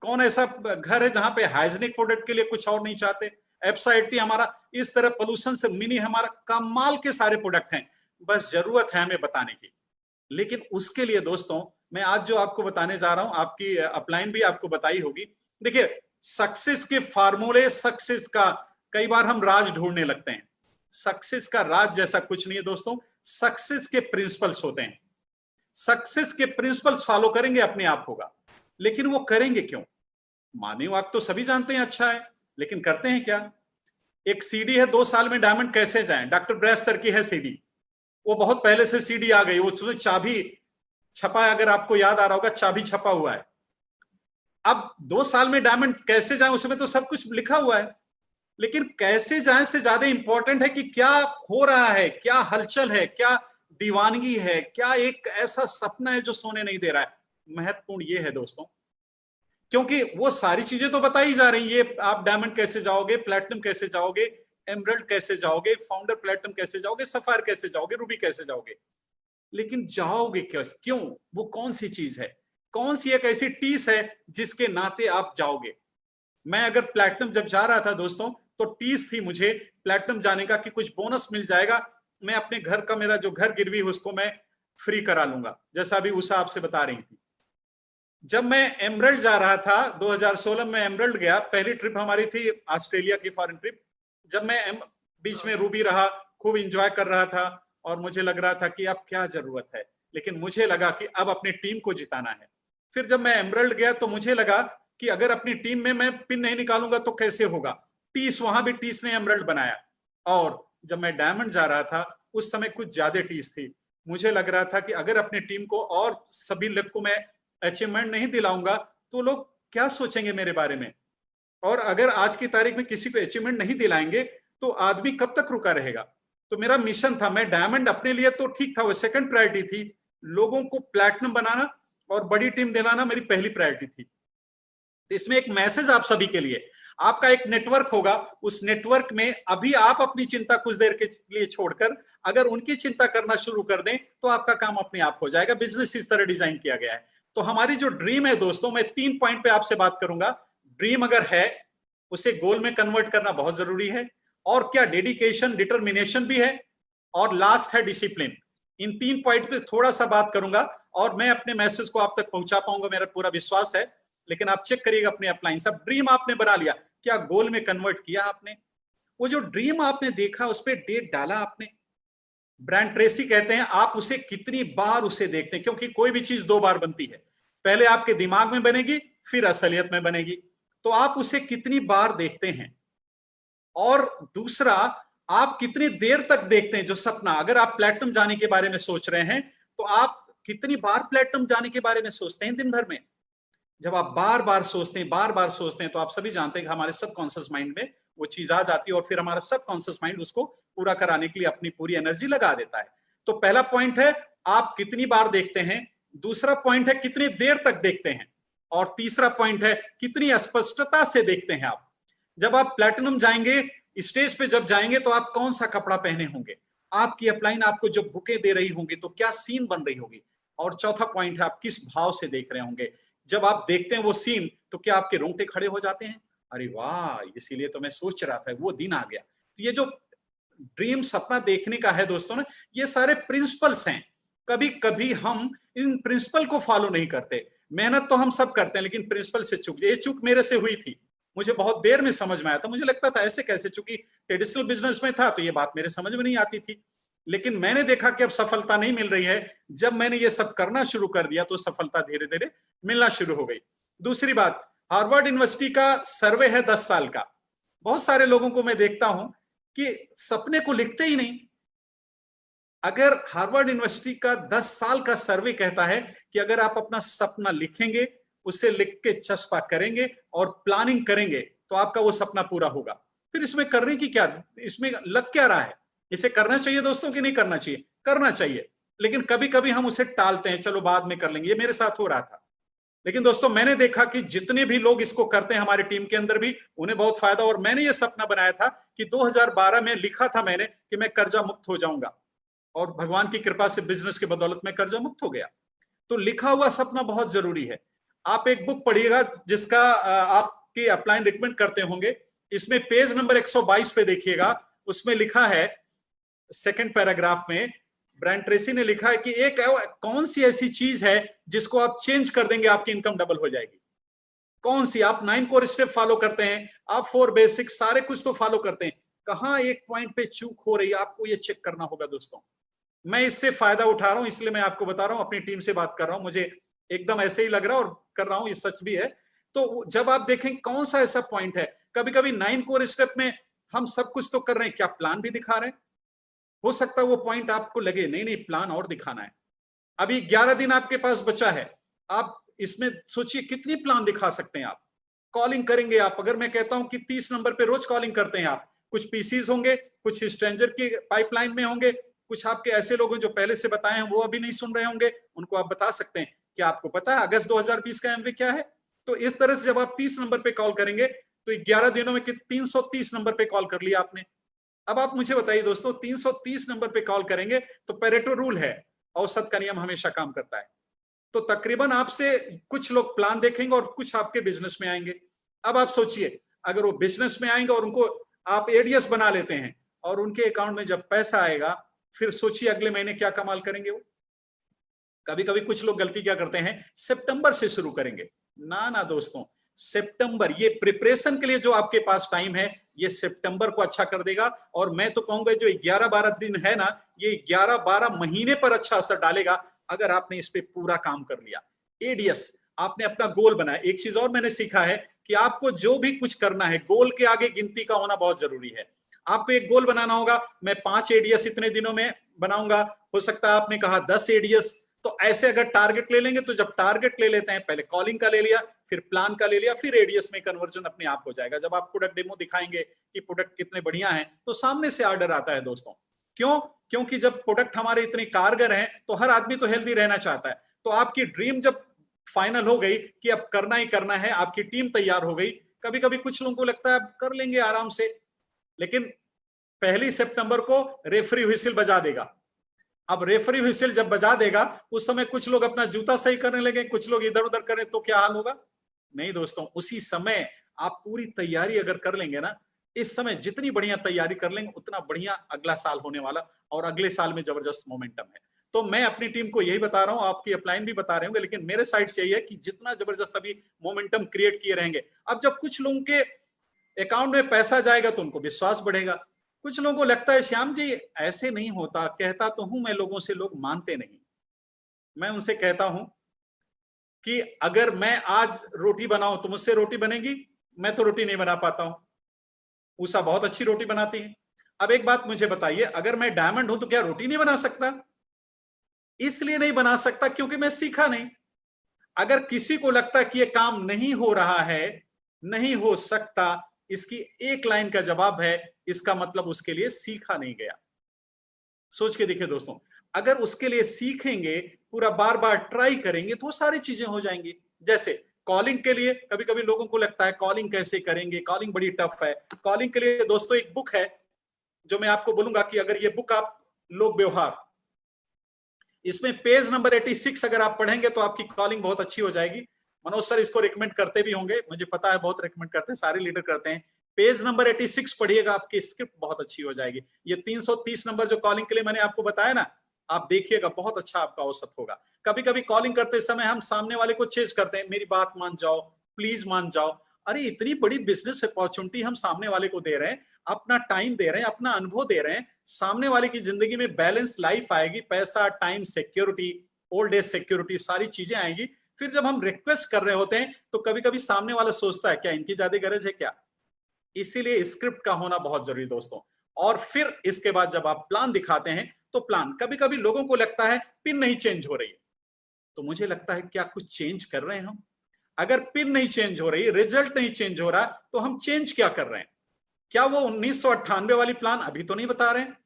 कौन ऐसा घर है जहां पे हाइजीनिक प्रोडक्ट के लिए कुछ और नहीं चाहते? एप्सा 80 हमारा इस तरह पोल्यूशन से मिनी, हमारा कमाल के सारे प्रोडक्ट हैं, बस जरूरत है हमें बताने की। लेकिन उसके लिए दोस्तों मैं आज जो आपको बताने जा रहा हूं, आपकी अपलाइन भी आपको बताई होगी। देखिए सक्सेस के फार्मूले, सक्सेस का कई बार हम राज ढूंढने लगते हैं, सक्सेस का राज जैसा कुछ नहीं है दोस्तों। सक्सेस के प्रिंसिपल्स होते हैं, सक्सेस के प्रिंसिपल्स फॉलो करेंगे अपने आप होगा। लेकिन वो करेंगे क्यों? माने आप तो सभी जानते हैं अच्छा है, लेकिन करते हैं क्या? एक सीडी है 2 साल में डायमंड कैसे जाएं, डॉक्टर ब्रैस सर की है सीडी, वो बहुत पहले से सीडी आ गई, वो चाबी छपा है, अगर आपको याद आ रहा होगा चाबी छपा हुआ है। अब 2 साल में डायमंड कैसे जाएं, उसमें तो सब कुछ लिखा हुआ है, लेकिन कैसे जाएं से ज्यादा इंपॉर्टेंट है कि क्या हो रहा है, क्या हलचल है, क्या दीवानगी है, क्या एक ऐसा सपना है जो सोने नहीं दे रहा है। महत्वपूर्ण ये है दोस्तों, क्योंकि वो सारी चीजें तो बताई जा रही, ये आप डायमंड कैसे जाओगे, प्लैटिनम कैसे जाओगे, एमरल्ड कैसे जाओगे, फाउंडर प्लैटिनम कैसे जाओगे, सफायर कैसे जाओगे, रूबी कैसे जाओगे, लेकिन जाओगे क्यों? वो कौन सी चीज है, कौन सी एक ऐसी टीस है जिसके नाते आप जाओगे? मैं अगर प्लैटिनम जब जा रहा था दोस्तों, तो टीस थी मुझे प्लैटिनम जाने का कि कुछ बोनस मिल जाएगा, मैं अपने घर का, मेरा जो घर गिरवी है उसको मैं फ्री करा लूंगा, जैसा अभी उषा आपसे बता रही थी। जब मैं एमरल्ड जा रहा था 2016 में, एमरल्ड गया, पहली ट्रिप हमारी थी ऑस्ट्रेलिया की फॉरेन ट्रिप। जब मैं बीच में रूबी रहा, खूब इंजॉय कर रहा था, और मुझे लग रहा था कि अब क्या जरूरत है, लेकिन मुझे लगा कि अब अपनी टीम को जिताना है। फिर जब मैं एमरल्ड गया तो मुझे लगा कि अगर अपनी टीम में मैं पिन नहीं निकालूंगा तो कैसे होगा, टीस, वहां भी टीस ने एमरल्ड बनाया। और जब मैं डायमंड जा रहा था उस समय कुछ ज्यादा टीस थी, मुझे लग रहा था कि अगर अपनी टीम को और सभी लोग को मैं अचीवमेंट नहीं दिलाऊंगा तो लोग क्या सोचेंगे मेरे बारे में, और अगर आज की तारीख में किसी को अचीवमेंट नहीं दिलाएंगे तो आदमी कब तक रुका रहेगा। तो मेरा मिशन था, मैं डायमंड अपने लिए तो ठीक था, वो सेकंड प्रायोरिटी थी, लोगों को प्लैटिनम बनाना और बड़ी टीम दिलाना मेरी पहली प्रायोरिटी थी। तो इसमें एक मैसेज आप सभी के लिए, आपका एक नेटवर्क होगा, उस नेटवर्क में अभी आप अपनी चिंता कुछ देर के लिए छोड़कर अगर उनकी चिंता करना शुरू कर दें तो आपका काम अपने आप हो जाएगा। बिजनेस इस तरह डिजाइन किया गया है। तो हमारी जो ड्रीम है दोस्तों, मैं 3 पॉइंट पे आपसे बात करूंगा। ड्रीम अगर है उसे गोल में कन्वर्ट करना बहुत जरूरी है, और क्या डेडिकेशन, डिटर्मिनेशन भी है, और लास्ट है डिसिप्लिन। इन 3 पॉइंट पे थोड़ा सा बात करूंगा और मैं अपने मैसेज को आप तक पहुंचा पाऊंगा, मेरा पूरा विश्वास है। लेकिन आप चेक करिएगा अपने अपलाइन, सब ड्रीम आपने बना लिया, क्या गोल में कन्वर्ट किया आपने? वो जो ड्रीम आपने देखा उस पर डेट डाला आपने? ब्रांड ट्रेसी कहते हैं आप उसे कितनी बार उसे देखते हैं, क्योंकि कोई भी चीज 2 बार बनती है, पहले आपके दिमाग में बनेगी फिर असलियत में बनेगी। तो आप उसे कितनी बार देखते हैं, और दूसरा आप कितनी देर तक देखते हैं जो सपना। अगर आप प्लैटिनम जाने के बारे में सोच रहे हैं तो आप कितनी बार प्लैटिनम जाने के बारे में सोचते हैं दिन भर में? जब आप बार बार सोचते हैं, बार बार सोचते हैं, तो आप सभी जानते हैं कि हमारे सबकॉन्शियस माइंड में वो चीज आ जाती है, और फिर हमारा सबकॉन्शियस माइंड उसको पूरा कराने के लिए अपनी पूरी एनर्जी लगा देता है। तो पहला पॉइंट है आप कितनी बार देखते हैं, दूसरा पॉइंट है कितनी देर तक देखते हैं, और तीसरा पॉइंट है कितनी स्पष्टता से देखते हैं आप। जब आप प्लैटिनम जाएंगे, स्टेज पे जब जाएंगे तो आप कौन सा कपड़ा पहने होंगे, आपकी अपलाइन आपको जो बुके दे रही होंगी तो क्या सीन बन रही होगी, और चौथा पॉइंट है आप किस भाव से देख रहे होंगे। जब आप देखते हैं वो सीन तो क्या आपके रोंगटे खड़े हो जाते हैं, अरे वाह इसीलिए तो मैं सोच रहा था, वो दिन आ गया। तो ये जो ड्रीम, सपना देखने का है दोस्तों ना, ये सारे प्रिंसिपल्स हैं। कभी कभी हम इन प्रिंसिपल को फॉलो नहीं करते, मेहनत तो हम सब करते हैं लेकिन प्रिंसिपल से चूक, ये चूक मेरे से हुई थी, मुझे बहुत देर में समझ में आया था। मुझे लगता था ऐसे कैसे, चूंकि ट्रेडिशनल बिजनेस में था तो ये बात मेरे समझ में नहीं आती थी। लेकिन मैंने देखा कि अब सफलता नहीं मिल रही है, जब मैंने ये सब करना शुरू कर दिया तो सफलता धीरे धीरे मिलना शुरू हो गई। दूसरी बात, हार्वर्ड यूनिवर्सिटी का सर्वे है 10 साल का। बहुत सारे लोगों को मैं देखता हूं कि सपने को लिखते ही नहीं। अगर हार्वर्ड यूनिवर्सिटी का 10 साल का सर्वे कहता है कि अगर आप अपना सपना लिखेंगे, उसे लिख के चस्पा करेंगे और प्लानिंग करेंगे तो आपका वो सपना पूरा होगा। फिर इसमें करने की क्या, इसमें लग क्या रहा है? इसे करना चाहिए दोस्तों कि नहीं करना चाहिए? करना चाहिए, लेकिन कभी कभी हम उसे टालते हैं, चलो बाद में कर लेंगे। ये मेरे साथ हो रहा था। लेकिन दोस्तों मैंने देखा कि जितने भी लोग इसको करते हैं हमारी टीम के अंदर भी, उन्हें बहुत फायदा। और मैंने ये सपना बनाया था कि 2012 में लिखा था मैंने कि मैं कर्जा मुक्त हो जाऊंगा, और भगवान की कृपा से बिजनेस की बदौलत में कर्जा मुक्त हो गया। तो लिखा हुआ सपना बहुत जरूरी है। आप एक बुक पढ़िएगा जिसका आपके अपलाइन रिकमेंड करते होंगे, इसमें पेज नंबर 122 पे देखिएगा, उसमें लिखा है सेकंड पैराग्राफ में, ब्रायन ट्रेसी ने लिखा है कि एक कौन सी ऐसी चीज है जिसको आप चेंज कर देंगे आपकी इनकम डबल हो जाएगी। कौन सी? आप 9 कोर स्टेप फॉलो करते हैं, आप 4 बेसिक सारे कुछ तो फॉलो करते हैं, कहां एक पॉइंट पे चूक हो रही है, आपको ये चेक करना होगा दोस्तों। मैं इससे फायदा उठा रहा हूं, इसलिए मैं आपको बता रहा हूं, अपनी टीम से बात कर रहा हूं, मुझे एकदम ऐसे ही लग रहा है और कर रहा हूं, ये सच भी है। तो जब आप देखें कौन सा ऐसा पॉइंट है, कभी कभी 9 कोर स्टेप में हम सब कुछ तो कर रहे हैं, क्या प्लान भी दिखा रहे हैं? हो सकता है वो पॉइंट आपको लगे नहीं नहीं प्लान और दिखाना है। अभी 11 दिन आपके पास बचा है, आप इसमें सोचिए कितनी प्लान दिखा सकते हैं। आप कॉलिंग करेंगे, आप अगर मैं कहता हूं कि 30 नंबर पे रोज कॉलिंग करते हैं आप, कुछ पीसीज होंगे, कुछ स्ट्रेंजर की पाइपलाइन में होंगे, कुछ आपके ऐसे लोग हैं जो पहले से बताए हैं वो अभी नहीं सुन रहे होंगे, उनको आप बता सकते हैं कि आपको पता है अगस्त 2020 का एमवे क्या है। तो इस तरह से जब आप 30 नंबर पे कॉल करेंगे तो 11 दिनों में 330 नंबर पे कॉल कर लिया आपने। अब आप मुझे बताइए दोस्तों, 330 नंबर पे कॉल करेंगे तो पेरेटो रूल है, औसत का नियम हमेशा काम करता है। तो तकरीबन आपसे कुछ लोग प्लान देखेंगे और कुछ आपके बिजनेस में आएंगे। अब आप सोचिए, अगर वो बिजनेस में आएंगे और उनको आप एडीएस बना लेते हैं और उनके अकाउंट में जब पैसा आएगा, फिर सोचिए अगले महीने क्या कमाल करेंगे वो। कभी कभी कुछ लोग गलती क्या करते हैं, सितंबर से शुरू करेंगे। ना ना दोस्तों, सितंबर, ये प्रिपरेशन के लिए जो आपके पास टाइम है, ये सितंबर को अच्छा कर देगा। और मैं तो कहूंगा जो 11-12 दिन है ना, ये 11-12 महीने पर अच्छा असर डालेगा अगर आपने इस पे पूरा काम कर लिया। एडीएस आपने अपना गोल बनाया। एक चीज और मैंने सीखा है कि आपको जो भी कुछ करना है, गोल के आगे गिनती का होना बहुत जरूरी है। आपको एक गोल बनाना होगा, मैं 5 एडीएस इतने दिनों में बनाऊंगा। हो सकता है आपने कहा 10 एडीएस। तो ऐसे अगर टारगेट ले लेंगे, तो जब टारगेट ले लेते हैं, पहले कॉलिंग का ले लिया, फिर प्लान का ले लिया, फिर एडीएस में कन्वर्जन अपने आप हो जाएगा। जब आप प्रोडक्ट डेमो दिखाएंगे कि प्रोडक्ट कितने बढ़िया हैं, तो सामने से ऑर्डर आता है दोस्तों। क्यों? क्योंकि जब प्रोडक्ट हमारे इतने कारगर हैं तो हर आदमी तो हेल्दी रहना चाहता है। तो आपकी ड्रीम जब फाइनल हो गई कि अब करना ही करना है, आपकी टीम तैयार हो गई। कभी कभी कुछ लोगों को लगता है अब कर लेंगे आराम से, लेकिन 1 सितंबर को रेफरी व्हिसिल बजा देगा। अब रेफरी व्हिसिल जब बजा देगा, उस समय कुछ लोग अपना जूता सही करने लगे, कुछ लोग इधर उधर करें, तो क्या हाल होगा? नहीं दोस्तों, उसी समय आप पूरी तैयारी अगर कर लेंगे ना, इस समय जितनी बढ़िया तैयारी कर लेंगे उतना बढ़िया अगला साल होने वाला, और अगले साल में जबरदस्त मोमेंटम है। तो मैं अपनी टीम को यही बता रहा हूं, आपकी अपलाइन भी बता रहे होंगे, लेकिन मेरे साइड से यही है कि जितना जबरदस्त अभी मोमेंटम क्रिएट किए रहेंगे, अब जब कुछ लोगों के अकाउंट में पैसा जाएगा तो उनको विश्वास बढ़ेगा। कुछ लोगों को लगता है श्याम जी ऐसे नहीं होता, कहता तो हूं मैं लोगों से, लोग मानते नहीं। मैं उनसे कहता हूं कि अगर मैं आज रोटी बनाऊं तो मुझसे रोटी बनेगी? मैं तो रोटी नहीं बना पाता हूं, उषा बहुत अच्छी रोटी बनाती है। अब एक बात मुझे बताइए, अगर मैं डायमंड हूं तो क्या रोटी नहीं बना सकता? इसलिए नहीं बना सकता क्योंकि मैं सीखा नहीं। अगर किसी को लगता है कि यह काम नहीं हो रहा है, नहीं हो सकता, इसकी एक लाइन का जवाब है, इसका मतलब उसके लिए सीखा नहीं गया। सोच के देखिए दोस्तों, अगर उसके लिए सीखेंगे, पूरा बार बार ट्राई करेंगे, तो सारी चीजें हो जाएंगी। जैसे कॉलिंग के लिए कभी कभी लोगों को लगता है कॉलिंग कैसे करेंगे, कॉलिंग बड़ी टफ है। कॉलिंग के लिए दोस्तों एक बुक है जो मैं आपको बोलूंगा कि अगर ये बुक आप लोग व्यवहार, इसमें पेज नंबर 86 अगर आप पढ़ेंगे तो आपकी कॉलिंग बहुत अच्छी हो जाएगी। मनोज सर इसको रिकमेंड करते भी होंगे, मुझे पता है, बहुत रिकमेंड करते हैं, सारे लीडर करते हैं। पेज नंबर 86 पढ़िएगा, आपकी स्क्रिप्ट बहुत अच्छी हो जाएगी। ये 330 नंबर जो कॉलिंग के लिए मैंने आपको बताया ना, आप देखिएगा बहुत अच्छा आपका औसत होगा। कभी कभी कॉलिंग करते समय हम सामने वाले को चेज करते हैं, मेरी बात मान जाओ, प्लीज मान जाओ। अरे इतनी बड़ी बिजनेस अपॉर्चुनिटी हम सामने वाले को दे रहे हैं, अपना टाइम दे रहे हैं, अपना अनुभव दे रहे हैं। सामने वाले की जिंदगी में बैलेंस लाइफ आएगी, पैसा, time, security, old age security, सारी चीजें आएंगी। फिर जब हम रिक्वेस्ट कर रहे होते हैं तो कभी कभी सामने वाला सोचता है क्या इनकी ज्यादा गरज है क्या। इसीलिए स्क्रिप्ट का होना बहुत जरूरी दोस्तों। और फिर इसके बाद जब आप प्लान दिखाते हैं तो प्लान, कभी कभी लोगों को लगता है पिन नहीं चेंज हो रही है, तो मुझे लगता है क्या कुछ चेंज कर रहे हैं हम। अगर पिन नहीं चेंज हो रही, रिजल्ट नहीं चेंज हो रहा, तो हम चेंज क्या कर रहे हैं। क्या वो 1998 वाली प्लान अभी तो नहीं बता रहे हैं,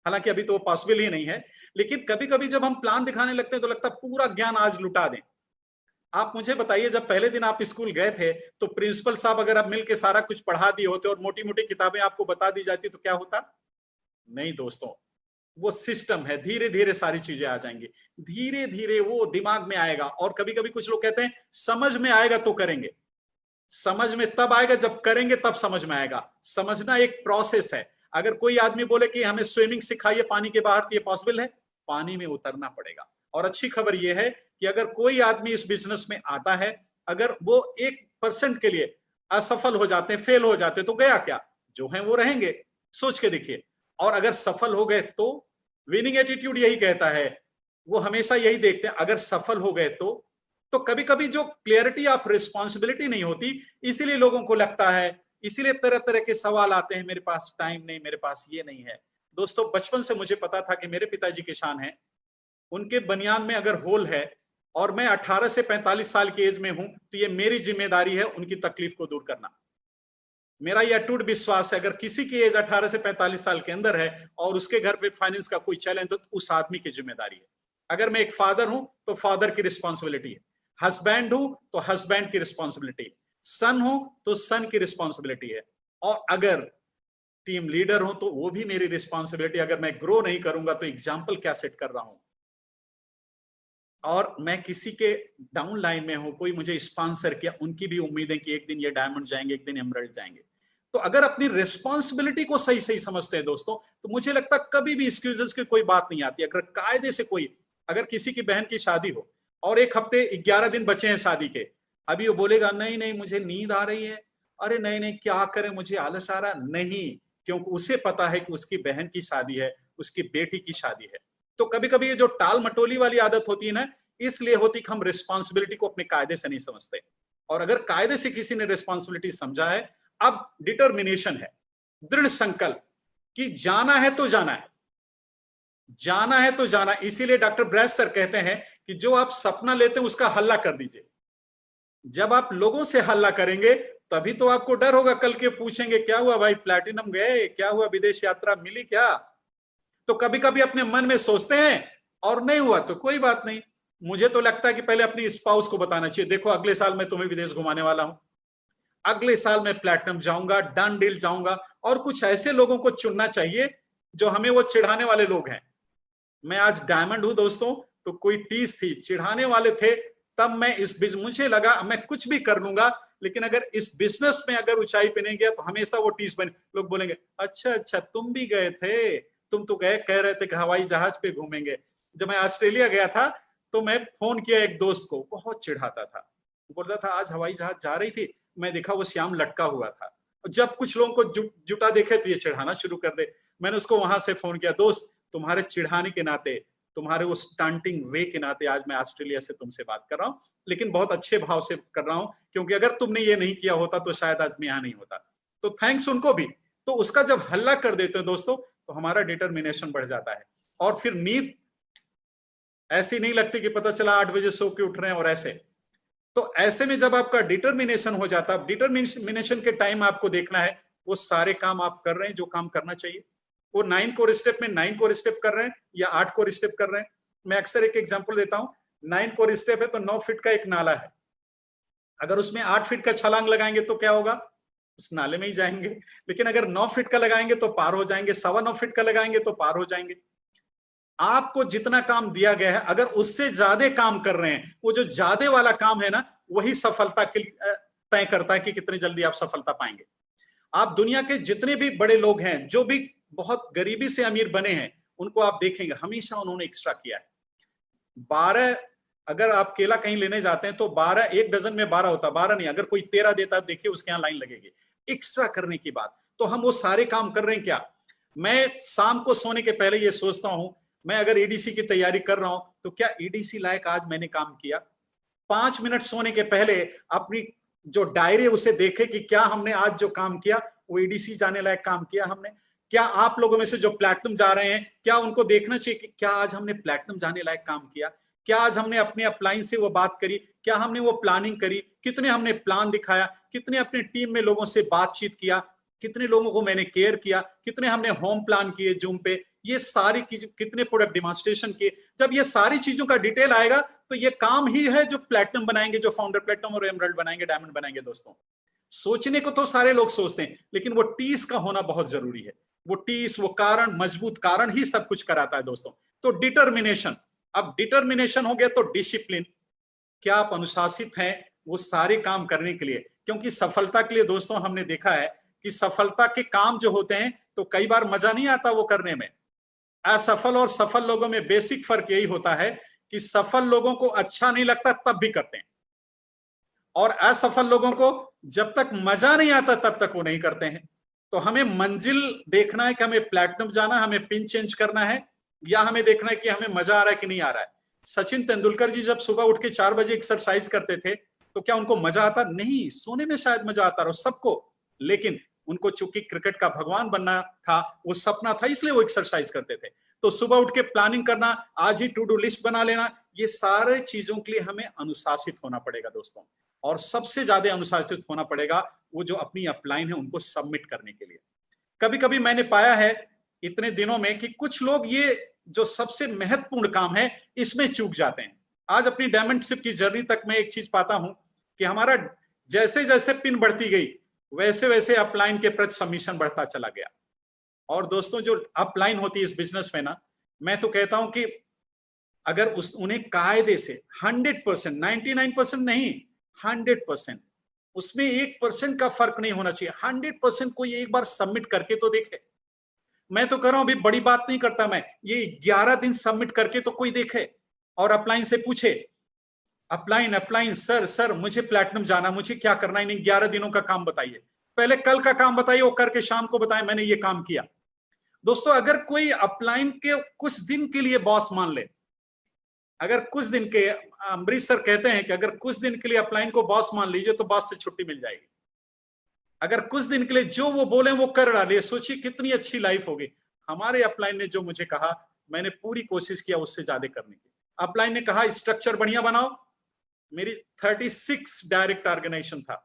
हालांकि अभी तो वो पॉसिबल ही नहीं है, लेकिन कभी कभी जब हम प्लान दिखाने लगते हैं तो लगता है पूरा ज्ञान आज लुटा दें। आप मुझे बताइए, जब पहले दिन आप स्कूल गए थे तो प्रिंसिपल साहब अगर आप मिलके सारा कुछ पढ़ा दिए होते और मोटी मोटी किताबें आपको बता दी जाती तो क्या होता। नहीं दोस्तों, वो सिस्टम है, धीरे धीरे सारी चीजें आ जाएंगी, धीरे धीरे वो दिमाग में आएगा। और कभी कभी कुछ लोग कहते हैं समझ में आएगा तो करेंगे, समझ में तब आएगा जब करेंगे, तब समझ में आएगा। समझना एक प्रोसेस है। अगर कोई आदमी बोले कि हमें स्विमिंग सिखाइए पानी के बाहर, तो ये पॉसिबल है, पानी में उतरना पड़ेगा। और अच्छी खबर यह है कि अगर कोई आदमी इस बिजनेस में आता है, अगर वो 1% के लिए असफल हो जाते हैं, फेल हो जाते हैं, तो गया क्या, जो है वो रहेंगे। सोच के देखिए। और अगर सफल हो गए तो विनिंग एटीट्यूड यही कहता है, वो हमेशा यही देखते हैं, अगर सफल हो गए तो कभी कभी जो क्लियरिटी ऑफ रिस्पॉन्सिबिलिटी नहीं होती, इसीलिए लोगों को लगता है, इसीलिए तरह तरह के सवाल आते हैं, मेरे पास टाइम नहीं, मेरे पास ये नहीं है। दोस्तों बचपन से मुझे पता था कि मेरे पिताजी किसान हैं, उनके बनियान में अगर होल है और मैं 18 से 45 साल की एज में हूं, तो ये मेरी जिम्मेदारी है उनकी तकलीफ को दूर करना। मेरा यह अटूट विश्वास है, अगर किसी की एज 18 से 45 साल के अंदर है और उसके घर पे फाइनेंस का कोई चैलेंज, तो उस आदमी की जिम्मेदारी है। अगर मैं एक फादर हूं तो फादर की रिस्पॉन्सिबिलिटी है, हस्बैंड हूं तो हस्बैंड की रिस्पॉन्सिबिलिटी, सन हूं तो सन की रिस्पॉन्सिबिलिटी है। और अगर टीम लीडर हूं तो वो भी मेरी रिस्पॉन्सिबिलिटी। अगर मैं ग्रो नहीं करूंगा तो एग्जाम्पल क्या सेट कर रहा हूं। और मैं किसी के डाउन लाइन में हूं, कोई मुझे स्पॉन्सर किया, उनकी भी उम्मीद है कि एक दिन ये डायमंड जाएंगे, एक दिन एमरल्ड जाएंगे। तो अगर अपनी रिस्पॉन्सिबिलिटी को सही सही समझते हैं दोस्तों, तो मुझे लगता है कभी भी एक्सक्यूजेस की कोई बात नहीं आती। अगर कायदे से कोई, अगर किसी की बहन की शादी हो और 1 हफ्ते 11 दिन बचे हैं शादी के, अभी वो बोलेगा नहीं नहीं मुझे नींद आ रही है, अरे नहीं नहीं क्या करें, मुझे आलस आ रहा नहीं, क्योंकि उसे पता है कि उसकी बहन की शादी है, उसकी बेटी की शादी है। तो कभी कभी ये जो टाल मटोली वाली आदत होती है ना, इसलिए होती कि हम रिस्पॉन्सिबिलिटी को अपने कायदे से नहीं समझते। और अगर कायदे से किसी ने रिस्पॉन्सिबिलिटी समझा है, अब डिटर्मिनेशन है, दृढ़ संकल्प कि जाना है तो जाना है, जाना है तो जाना। इसीलिए डॉक्टर ब्रैस सर कहते हैं कि जो आप सपना लेते हैं उसका हल्ला कर दीजिए। जब आप लोगों से हल्ला करेंगे तभी तो आपको डर होगा, कल के पूछेंगे क्या हुआ भाई, प्लैटिनम गए, क्या हुआ, विदेश यात्रा मिली क्या। तो कभी कभी अपने मन में सोचते हैं और नहीं हुआ तो कोई बात नहीं। मुझे तो लगता है कि पहले अपनी स्पाउस को बताना चाहिए, देखो अगले साल मैं तुम्हें विदेश घुमाने वाला हूं, अगले साल मैं प्लैटिनम जाऊंगा, डन डील जाऊंगा। और कुछ ऐसे लोगों को चुनना चाहिए जो हमें वो चिढ़ाने वाले लोग हैं। मैं आज डायमंड हूं दोस्तों, तो कोई टीस थी, चिढ़ाने वाले थे, तब मैं इस मुझे लगा मैं कुछ भी कर लूंगा, लेकिन अगर इस बिजनेस में अगर ऊंचाई पे नहीं गया तो हमेशा वो टीस बने। लोग बोलेंगे अच्छा अच्छा तुम भी गए थे, तुम तो गए, कह रहे थे कि हवाई जहाज पे घूमेंगे। जब मैं ऑस्ट्रेलिया गया था तो मैं फोन किया एक दोस्त को, बहुत चिढ़ाता था, बोलता था आज हवाई जहाज जा रही थी, मैं देखा वो श्याम लटका हुआ था। जब कुछ लोगों को जुटा देखे तो ये चिढ़ाना शुरू कर दे। मैंने उसको वहां से फोन किया, दोस्त तुम्हारे चिढ़ाने के नाते, तुम्हारे वो स्टंटिंग वे के नाते आज मैं ऑस्ट्रेलिया से तुमसे बात कर रहा हूं, लेकिन बहुत अच्छे भाव से कर रहा हूं, क्योंकि अगर तुमने ये नहीं किया होता तो शायद आज मैं यहां नहीं होता। तो थैंक्स उनको भी। तो उसका जब हल्ला कर देते हैं दोस्तों, तो हमारा डिटर्मिनेशन बढ़ जाता है। और फिर नींद ऐसी नहीं लगती कि पता चला 8 बजे सो के उठ रहे हैं और ऐसे। तो ऐसे में जब आपका डिटर्मिनेशन हो जाता है, डिटर्मिनेशन के टाइम आपको देखना है वो सारे काम आप कर रहे हैं जो काम करना चाहिए। वो 9 कोर स्टेप में 9 कोर स्टेप कर रहे हैं या 8 कोर स्टेप कर रहे हैं। मैं अक्सर एक एग्जांपल देता हूं, 9 कोर स्टेप है तो 9 फीट का एक नाला है, अगर उसमें 8 फीट का छलांग लगाएंगे तो क्या होगा, उस नाले में ही जाएंगे। लेकिन अगर 9 फीट का लगाएंगे तो पार हो जाएंगे, 9.25 फीट का लगाएंगे तो पार हो जाएंगे। आपको जितना काम दिया गया है, अगर उससे ज्यादा काम कर रहे हैं, वो जो ज्यादा वाला काम है ना, वही सफलता के तय करता है कि कितनी जल्दी आप सफलता पाएंगे। आप दुनिया के जितने भी बड़े लोग हैं, जो भी बहुत गरीबी से अमीर बने हैं, उनको आप देखेंगे हमेशा उन्होंने एक्स्ट्रा किया है। 12, अगर आप केला कहीं लेने जाते हैं तो 12, एक डजन में 12 होता, 12 नहीं, अगर कोई 13 देता देखिए उसके यहाँ लाइन लगेगी एक्स्ट्रा करने की बात। तो हम वो सारे काम कर रहे हैं क्या। मैं शाम को सोने के पहले ये सोचता हूं, मैं अगर ईडीसी की तैयारी कर रहा हूं तो क्या ईडीसी लायक आज मैंने काम किया। 5 मिनट सोने के पहले अपनी जो डायरी उसे देखे कि क्या हमने आज जो काम किया वो ईडीसी जाने लायक काम किया हमने। क्या आप लोगों में से जो प्लैटिनम जा रहे हैं, क्या उनको देखना चाहिए कि क्या आज हमने प्लैटिनम जाने लायक काम किया, क्या आज हमने अपने अपलाइन से वो बात करी, क्या हमने वो प्लानिंग करी, कितने हमने प्लान दिखाया, कितने अपने टीम में लोगों से बातचीत किया, कितने लोगों को मैंने केयर किया, कितने हमने होम प्लान किए जूम पे, ये सारी कितने प्रोडक्ट डिमॉन्स्ट्रेशन किए। जब ये सारी चीजों का डिटेल आएगा तो ये काम ही है जो प्लैटिनम बनाएंगे, जो फाउंडर प्लैटिनम और एमराल्ड बनाएंगे, डायमंड बनाएंगे। दोस्तों, सोचने को तो सारे लोग सोचते हैं, लेकिन वो टीस का होना बहुत जरूरी है। वो टीस, वो कारण, मजबूत कारण ही सब कुछ कराता है दोस्तों। तो डिटर्मिनेशन, अब डिटर्मिनेशन हो गया तो डिसिप्लिन, क्या आप अनुशासित हैं वो सारे काम करने के लिए। क्योंकि सफलता के लिए दोस्तों हमने देखा है कि सफलता के काम जो होते हैं तो कई बार मजा नहीं आता वो करने में। असफल और सफल लोगों में बेसिक फर्क यही होता है कि सफल लोगों को अच्छा नहीं लगता तब भी करते हैं, और असफल लोगों को जब तक मजा नहीं आता तब तक वो नहीं करते हैं। तो हमें मंजिल देखना है कि हमें प्लैटिनम जाना है, हमें पिन चेंज करना है, या हमें देखना है कि हमें मजा आ रहा है कि नहीं आ रहा है। सचिन तेंदुलकर जी जब सुबह उठ के 4 बजे एक्सरसाइज करते थे तो क्या उनको मजा आता? नहीं, सोने में शायद मजा आता रहो सबको, लेकिन उनको चूंकि क्रिकेट का भगवान बनना था, वो सपना था, इसलिए वो एक्सरसाइज करते थे। तो सुबह उठ के प्लानिंग करना, आज ही टू डू लिस्ट बना लेना, ये सारे चीजों के लिए हमें अनुशासित होना पड़ेगा दोस्तों। और सबसे ज्यादा अनुशासित होना पड़ेगा वो जो अपनी अपलाइन है उनको सबमिट करने के लिए। कभी कभी मैंने पाया है इतने दिनों में कि कुछ लोग ये जो सबसे महत्वपूर्ण काम है इसमें चूक जाते हैं। आज अपनी डायमंडशिप की जर्नी तक मैं एक चीज पाता हूं कि हमारा जैसे जैसे पिन बढ़ती गई वैसे वैसे अपलाइन के प्रति सबमिशन बढ़ता चला गया। और दोस्तों, जो अपलाइन होती है इस बिजनेस में ना, मैं तो कहता हूं कि अगर उन्हें कायदे से 100%, 99% नहीं, 100%, उसमें 1% का फर्क नहीं होना चाहिए, 100% को ये एक बार सबमिट करके तो देखे। मैं तो कर रहा हूं, अभी बड़ी बात नहीं करता मैं, ये 11 दिन सबमिट करके तो कोई देखे और अपलाइन से पूछे, अपलाइन सर मुझे प्लैटिनम जाना, मुझे क्या करना है, इन 11 दिनों का काम बताइए, पहले कल का काम बताइए, वो करके शाम को बताएं मैंने ये काम किया। दोस्तों, अगर कोई अपलाइन के कुछ दिन के लिए बॉस मान ले, अगर कुछ दिन के, अमरीश सर कहते हैं कि अगर कुछ दिन के लिए अपलाइन को बॉस मान लीजिए तो बॉस से छुट्टी मिल जाएगी। अगर कुछ दिन के लिए जो वो बोले वो कर डालिए, सोचिए कितनी अच्छी लाइफ होगी। हमारे अपलाइन ने जो मुझे कहा, मैंने पूरी कोशिश किया उससे ज्यादा करने की। अपलाइन ने कहा स्ट्रक्चर बढ़िया बनाओ, मेरी 36 डायरेक्ट ऑर्गेनाइजेशन था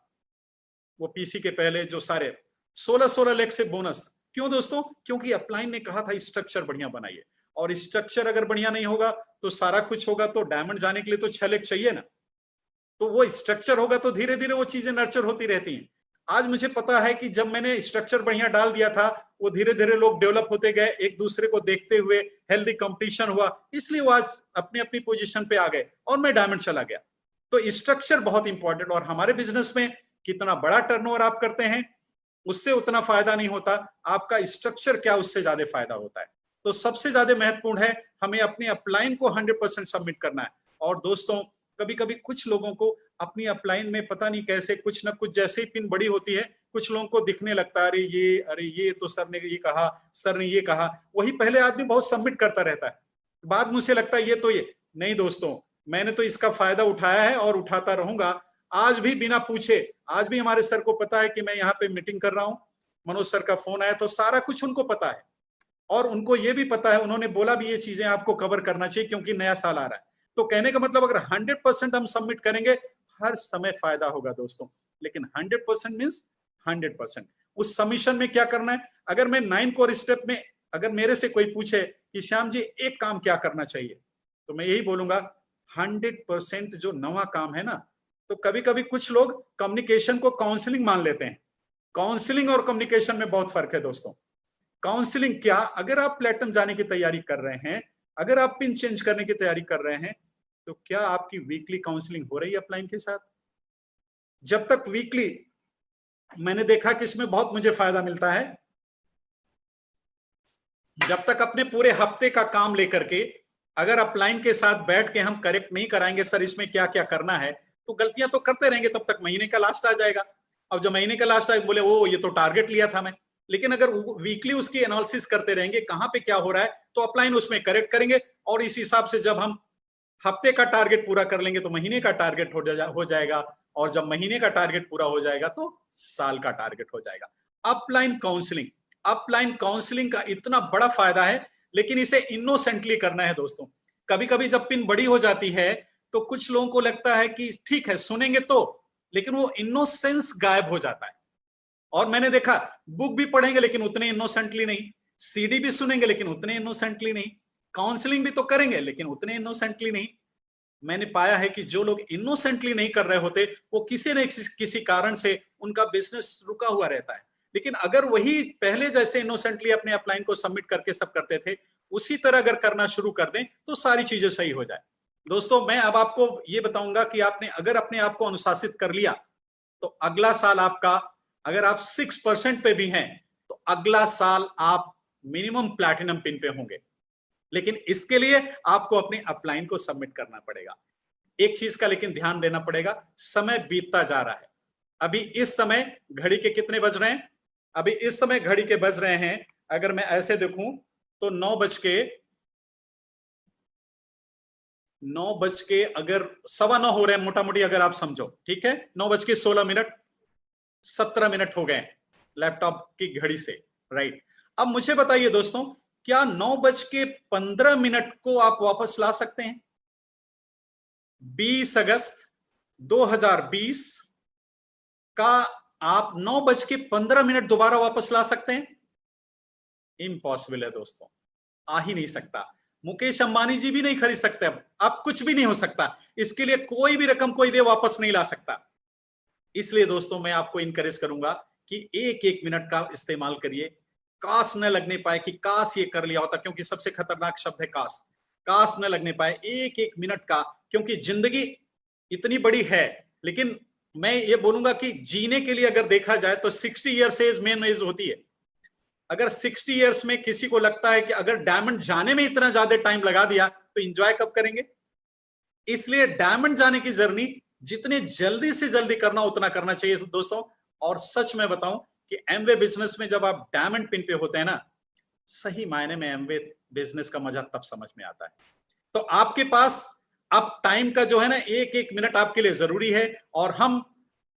वो पीसी के पहले, जो सारे 16 लाख से बोनस। क्यों दोस्तों? क्योंकि अपलाइन ने कहा था स्ट्रक्चर बढ़िया बनाइए, और स्ट्रक्चर अगर बढ़िया नहीं होगा तो सारा कुछ होगा, तो डायमंड जाने के लिए तो 6 लाख चाहिए ना, तो वो स्ट्रक्चर होगा तो धीरे धीरे वो चीजें नर्चर होती रहती हैं। आज मुझे पता है कि जब मैंने स्ट्रक्चर बढ़िया डाल दिया था, वो धीरे धीरे लोग डेवलप होते गए, एक दूसरे को देखते हुए हेल्दी कंपटीशन हुआ, इसलिए वो आज अपनी अपनी पोजीशन पे आ गए और मैं डायमंड चला गया। तो स्ट्रक्चर बहुत इंपॉर्टेंट, और हमारे बिजनेस में कितना बड़ा टर्नओवर आप करते हैं उससे उतना फायदा नहीं होता, आपका स्ट्रक्चर क्या उससे ज्यादा फायदा होता है। तो सबसे ज्यादा महत्वपूर्ण है हमें अपनी अपलाइन को 100% सबमिट करना है। और दोस्तों, कभी कभी कुछ लोगों को अपनी अपलाइन में पता नहीं कैसे कुछ ना कुछ, जैसे ही पिन बड़ी होती है कुछ लोगों को दिखने लगता है अरे ये तो सर ने ये कहा, सर ने ये कहा, वही पहले आदमी बहुत सबमिट करता रहता है, बाद मुझसे लगता है ये नहीं दोस्तों, मैंने तो इसका फायदा उठाया है और उठाता रहूंगा। आज भी बिना पूछे, आज भी हमारे सर को पता है कि मैं यहाँ पे मीटिंग कर रहा हूँ, मनोज सर का फोन आया, तो सारा कुछ उनको पता है, और उनको ये भी पता है, उन्होंने बोला भी ये चीजें आपको कवर करना चाहिए क्योंकि नया साल आ रहा है। तो कहने का मतलब, अगर 100% हम सबमिट करेंगे हर समय फायदा होगा दोस्तों, लेकिन 100% मींस 100%। उस सबमिशन में क्या करना है? अगर मैं 9 कोर स्टेप में, अगर मेरे से कोई पूछे कि श्याम जी एक काम क्या करना चाहिए, तो मैं यही बोलूंगा 100% जो नवा काम है ना, तो कभी कभी कुछ लोग कम्युनिकेशन को काउंसलिंग मान लेते हैं। काउंसलिंग और कम्युनिकेशन में बहुत फर्क है दोस्तों। काउंसलिंग क्या, अगर आप प्लेटिनम जाने की तैयारी कर रहे हैं, अगर आप पिन चेंज करने की तैयारी कर रहे हैं, तो क्या आपकी वीकली काउंसलिंग हो रही है अपलाइन के साथ? जब तक वीकली, मैंने देखा कि इसमें बहुत मुझे फायदा मिलता है, जब तक अपने पूरे हफ्ते का काम लेकर के अगर अपलाइन के साथ बैठ के हम करेक्ट नहीं कराएंगे सर इसमें क्या क्या करना है, तो गलतियां तो करते रहेंगे, तब तक महीने का लास्ट आ जाएगा। अब जब महीने का लास्ट आए बोले वो ये तो टारगेट लिया था मैं, लेकिन अगर वीकली उसकी एनालिसिस करते रहेंगे कहां पे क्या हो रहा है, तो अपलाइन उसमें करेक्ट करेंगे, और इस हिसाब से जब हम हफ्ते का टारगेट पूरा कर लेंगे तो महीने का टारगेट हो जाएगा, और जब महीने का टारगेट पूरा हो जाएगा तो साल का टारगेट हो जाएगा। अपलाइन काउंसलिंग का इतना बड़ा फायदा है, लेकिन इसे इनोसेंटली करना है दोस्तों। कभी कभी जब पिन बड़ी हो जाती है तो कुछ लोगों को लगता है कि ठीक है सुनेंगे तो, लेकिन वो इनोसेंस गायब हो जाता है। और मैंने देखा बुक भी पढ़ेंगे लेकिन उतने इनोसेंटली नहीं, सीडी भी सुनेंगे लेकिन उतने इनोसेंटली नहीं, काउंसलिंग भी तो करेंगे लेकिन उतने इनोसेंटली नहीं। मैंने पाया है कि जो लोग इनोसेंटली नहीं कर रहे होते वो किसी न किसी कारण से उनका बिजनेस रुका हुआ रहता है। लेकिन अगर वही पहले जैसे इनोसेंटली अपने अपलाइन को सबमिट करके सब करते थे, उसी तरह अगर करना शुरू कर दें तो सारी चीजें सही हो जाए। दोस्तों मैं अब आपको ये बताऊंगा कि आपने अगर अपने आप को अनुशासित कर लिया तो अगला साल आपका, अगर आप 6% पे भी हैं तो अगला साल आप मिनिमम प्लैटिनम पिन पे होंगे। लेकिन इसके लिए आपको अपने अपलाइन को सबमिट करना पड़ेगा। एक चीज का लेकिन ध्यान देना पड़ेगा, समय बीतता जा रहा है। अभी इस समय घड़ी के कितने बज रहे हैं? अभी इस समय घड़ी के बज रहे हैं, अगर मैं ऐसे देखूं तो 9 बज के अगर 9:15 हो रहे हैं मोटा मोटी, अगर आप समझो, ठीक है 9:16 17 हो गए लैपटॉप की घड़ी से, राइट। अब मुझे बताइए दोस्तों, क्या 9:15 को आप वापस ला सकते हैं? 20 अगस्त 2020 का आप 9:15 दोबारा वापस ला सकते हैं? इम्पॉसिबल है दोस्तों, आ ही नहीं सकता। मुकेश अंबानी जी भी नहीं खरीद सकते। अब कुछ भी नहीं हो सकता, इसके लिए कोई भी रकम कोई दे वापस नहीं ला सकता। इसलिए दोस्तों मैं आपको इनकरेज करूंगा कि एक एक मिनट का इस्तेमाल करिए। काश न लगने पाए कि काश ये कर लिया होता, क्योंकि सबसे खतरनाक शब्द है काश। काश न लगने पाए एक एक मिनट का, क्योंकि जिंदगी इतनी बड़ी है। लेकिन मैं ये बोलूंगा कि जीने के लिए अगर देखा जाए तो 60 ईयर्स एज मेन एज होती है। अगर 60 ईयर्स में किसी को लगता है कि अगर डायमंड जाने में इतना ज्यादा टाइम लगा दिया तो एंजॉय कब करेंगे? इसलिए डायमंड जाने की जर्नी जितने जल्दी से जल्दी करना उतना करना चाहिए दोस्तों। और सच में बताऊं कि एमवे बिजनेस में जब आप डायमंड पिन पे होते हैं ना, सही मायने में एमवे बिजनेस का मजा तब समझ में आता है। तो आपके पास अब टाइम का जो है ना, एक एक मिनट आपके लिए जरूरी है। और हम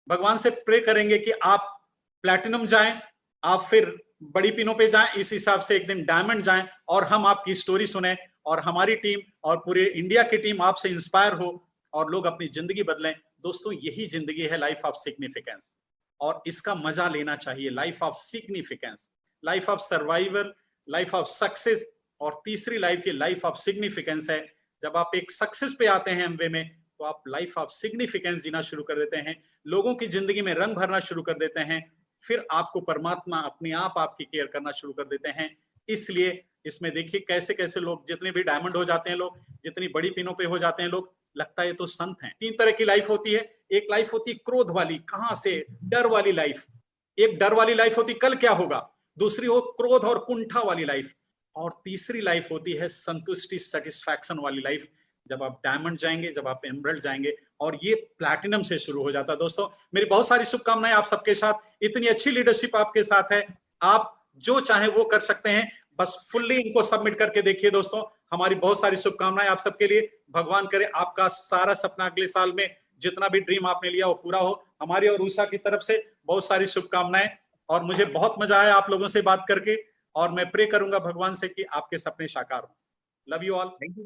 भगवान से प्रे करेंगे कि आप प्लैटिनम जाएं, आप फिर बड़ी पिनों पे जाएं, इस हिसाब से एक दिन डायमंड जाएं, और हम आपकी स्टोरी सुने, और हमारी टीम और पूरे इंडिया की टीम आपसे इंस्पायर हो और लोग अपनी जिंदगी बदलें। दोस्तों यही जिंदगी है, लाइफ ऑफ सिग्निफिकेंस, और इसका मजा लेना चाहिए। Life of significance, life of survival, life of success, और तीसरी लाइफ ये लाइफ ऑफ सिग्निफिकेंस है। जब आप एक सक्सेस पे आते हैं एमवे में तो आप लाइफ ऑफ सिग्निफिकेंस जीना शुरू कर देते हैं, लोगों की जिंदगी में रंग भरना शुरू कर देते हैं, फिर आपको परमात्मा अपने आप आपकी केयर करना शुरू कर देते हैं। इसलिए इसमें देखिए कैसे कैसे लोग, जितने भी डायमंड हो जाते हैं लोग, जितनी बड़ी पिनों पे हो जाते हैं लोग, लगता है ये तो संत हैं। 3 तरह की लाइफ होती है। एक लाइफ होती है क्रोध वाली, कहां से, डर वाली लाइफ। एक डर वाली लाइफ होती कल क्या होगा। दूसरी हो क्रोध और कुंठा वाली लाइफ। और तीसरी लाइफ होती है संतुष्टि, सेटिस्फैक्शन वाली लाइफ, जब आप डायमंड जाएंगे, जब आप एमरल्ड जाएंगे, और ये प्लैटिनम से शुरू हो जाता है। दोस्तों मेरी बहुत सारी शुभकामनाएं आप सबके साथ, इतनी अच्छी लीडरशिप आपके साथ है, आप जो चाहे वो कर सकते हैं, बस फुल्ली इनको सबमिट करके देखिए। दोस्तों हमारी बहुत सारी शुभकामनाएं आप सबके लिए। भगवान करे आपका सारा सपना अगले साल में जितना भी ड्रीम आपने लिया वो पूरा हो। हमारी और उषा की तरफ से बहुत सारी शुभकामनाएं, और मुझे बहुत मजा आया आप लोगों से बात करके, और मैं प्रे करूंगा भगवान से कि आपके सपने साकार हो। Love you all, thank you.